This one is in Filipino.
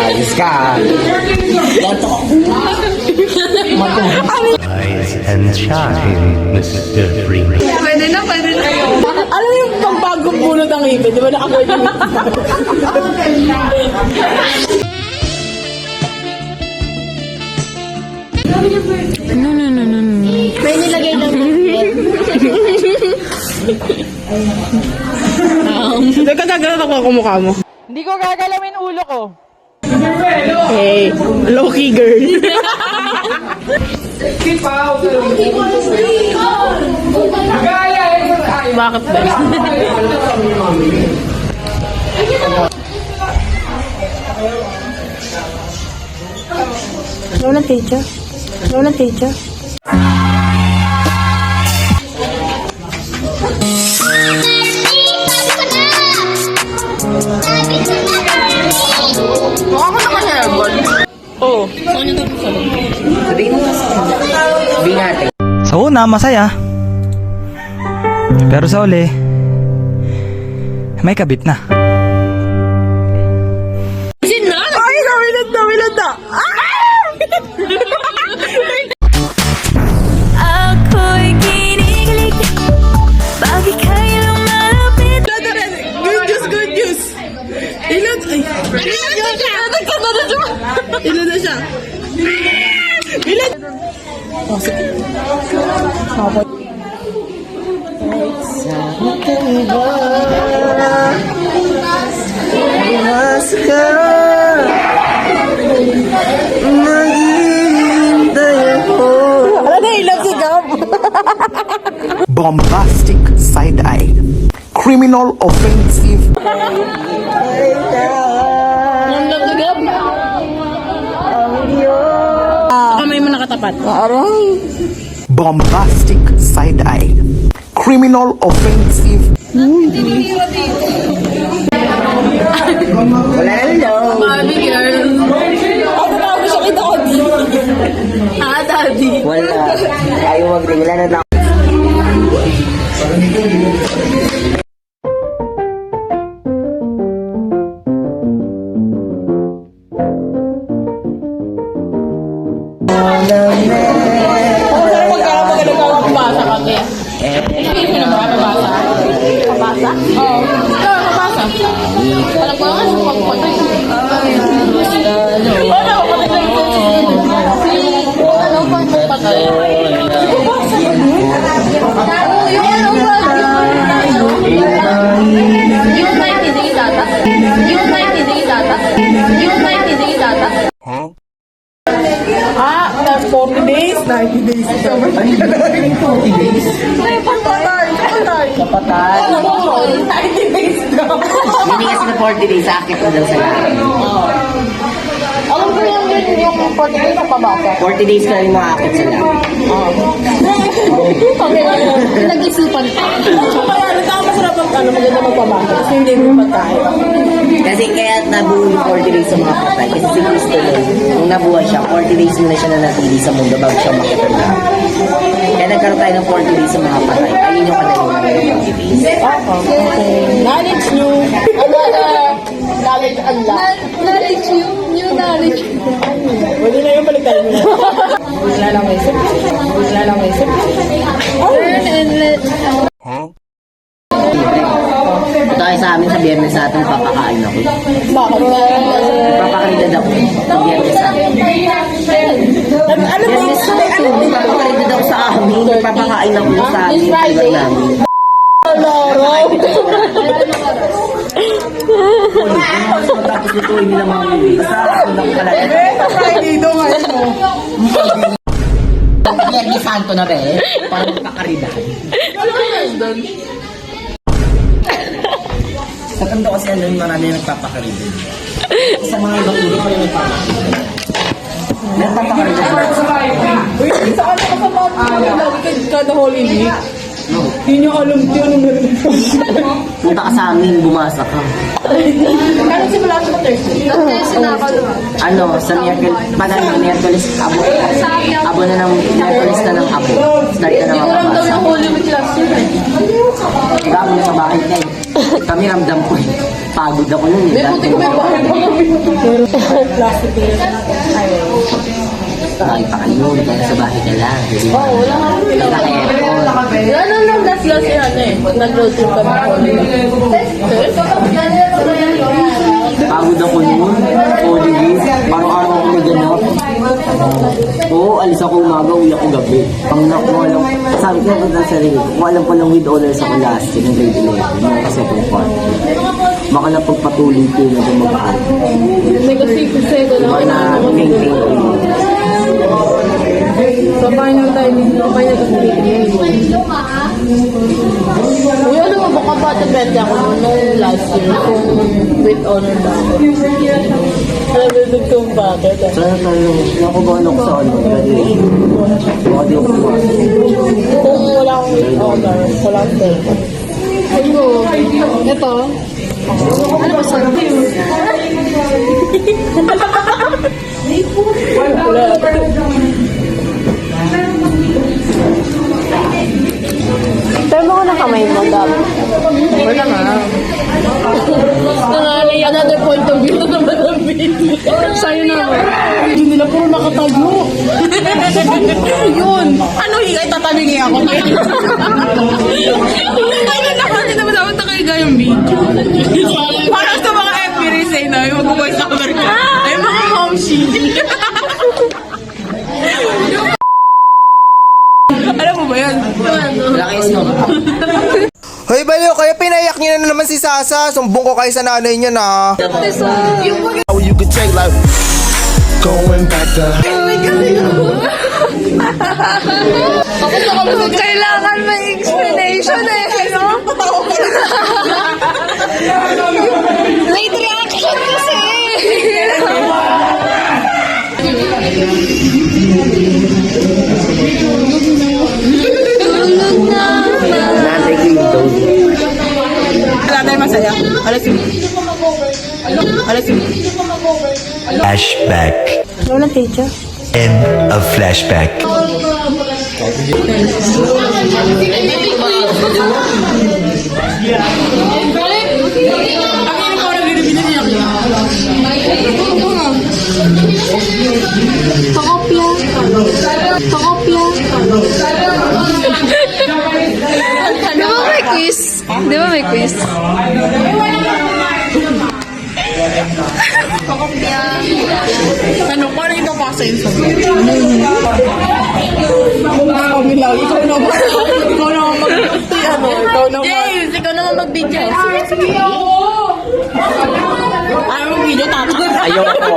Ayos ka. Rise and shine, Mr. Freeman. Pwede na. Alam mo yung pagbagong bunot ang ipin, di ba nakakwento yung No. May nilagay ng Hindi ka gagalaw ako kumukha mo. Hindi ko gagalawin ulo ko. Hey, low-key girl. Bakit ba? Walang teacher. Mukha ko naman yan, Bon. Oo. Sabihin mo kasi. Sabihin natin. Sa una, masaya. Pero sa uli, may kabit na. Ay, nawilad na. ako'y kinikilig. Bakit kayo lumalapit? Good news. Ilan na siya. Bombastic side eye, criminal offensive. Kamay mo nakatapat. Bombastic side eye, criminal offensive. Wala na daw. Barbie girl. Ako tawag siya kay Daddy. Daddy. Wala. Ayaw mag-ring. Wala na daw. Pabasa ka, kaya. Hindi mo na makapabasa. Pabasa? Oo. Ikaw, pabasa. Alam ko nga, pagpatay. Ano, pagpatay. Ano, pagpatay. Yung 90 days ata? Yung 90 days ata? Yung 90 days ata? Ah, that's 40 days? 90 days. Sobrang 40 days? Ay, patay. Kapatay. 90 days daw. Hindi kasi na 40 days. Akit ko daw sa lahat. Alam ko yung 40 days na pabasa. 40 days ka rin makakit sa lahat. Pinag-isipan ka. Kaya ito masarap ang maganda magpabasa. Kasi hindi mo patay. Kasi kaya nabuo yung 40 days sa mga patay. Kasi si Cristo nung nabuhay siya, 40 days muna siya nanatili sa mundo bago siya makita na. Kaya nagkaroon tayo ng 40 days sa mga patay. Ayun yung kanalunan ng 40 days. Knowledge new. Knowledge unlock. Knowledge you. New knowledge. Pwede na yung balikan mo. Wala lang isip. Learn and let. Ito ay sa amin sa biyernes sa atin, papakain ako. Bakit? Papakalidad ako sa biyernes sa atin. Ano ba? Papakaligid ako sa amin. papakain lang po sa This amin. Friday. Loro. Tapos lutuin nila mga movie. Basta ako lang pala. Friday daw ngayon, no? Biyernes Santo na be. Parang magkakaridan. Sa kando kasi ano yung marami yung nagpapakaridan. Sa mga ibang uri pa yung nagpapakaridan. Nagpapakaridan. Uy, saan ako sa mga lagi kada Holy Week? Hindi niyo alam ko anong meron. Punta ka sa amin, bumasa ka. Kano simula sa Thursday? Ano, sa Miyerkules, abo na ng Miyerkules na ng abo. Start na ng mababasa. Holy Week last year eh. Dami sa bahay na eh. Kami ramdam ko eh. Pagod ako nun eh. Buti ko may bahay pa kami. Plastic Ay, pakayun. Kaya sa bahay ka lang. Oo, wala nga akong Wala kaya aircon. Ano lang last year ano eh. Nag-road trip kami. Pagod ako nun. Holy Week. Parang araw ako may ganap. Oo, alis ako umaga, uwi ako gabi. Pang nakuha lang. Sabi ko na sa sarili ko, kung alam pa lang with honors ako last year ng grade 11. Yung kasi itong part. Baka na pagpatuloy ko na mag-aaral. May kasi Baka na maintain ko yun. Sabay na tayo dito. Sabay na tayo dito. Uy, ano mo, baka pa tabete ako nung last year. Kung with honor ba. Alam mo, nagtong bakit. Sana tayo, nakubahan ako sa ano, graduation. Baka di ako pumasok. Kung wala akong with honor, wala akong tabete. Ito. Ano ba sa Pero mo na kamay mo, Dab. Wala nga. Nangalay, another point of view na naman ang video. Sa'yo naman. Hindi nila puro nakatago. Yun. Ano higay? Tatabingi ako. Ay, naman dapat nakaiga yung video. Parang sa mga FB Resay na yung mag-voice over ko. Ay, mga momshi. Alam mo ba yan? Wala kayo snow. Hoy, baliw, kaya pinayak niyo na naman si Sasa. Sumbong ko kayo sa nanay niya na. You could take like going back to Kailangan may explanation eh, no? Late reaction kasi. Tulog na. Nanay ko yung daw. Wala tayo masaya. Alas yun. Alas yun. Flashback. Walang teacher. End of flashback. Pakopya. Pakopya. Di ba may quiz? Di ba may quiz? Ano, parang ikaw pa sa inso. Kami lang. Ikaw naman. Ikaw naman ikaw naman. James, ikaw naman mag-video. Sige. Ayaw mag-video, tata. Ayoko.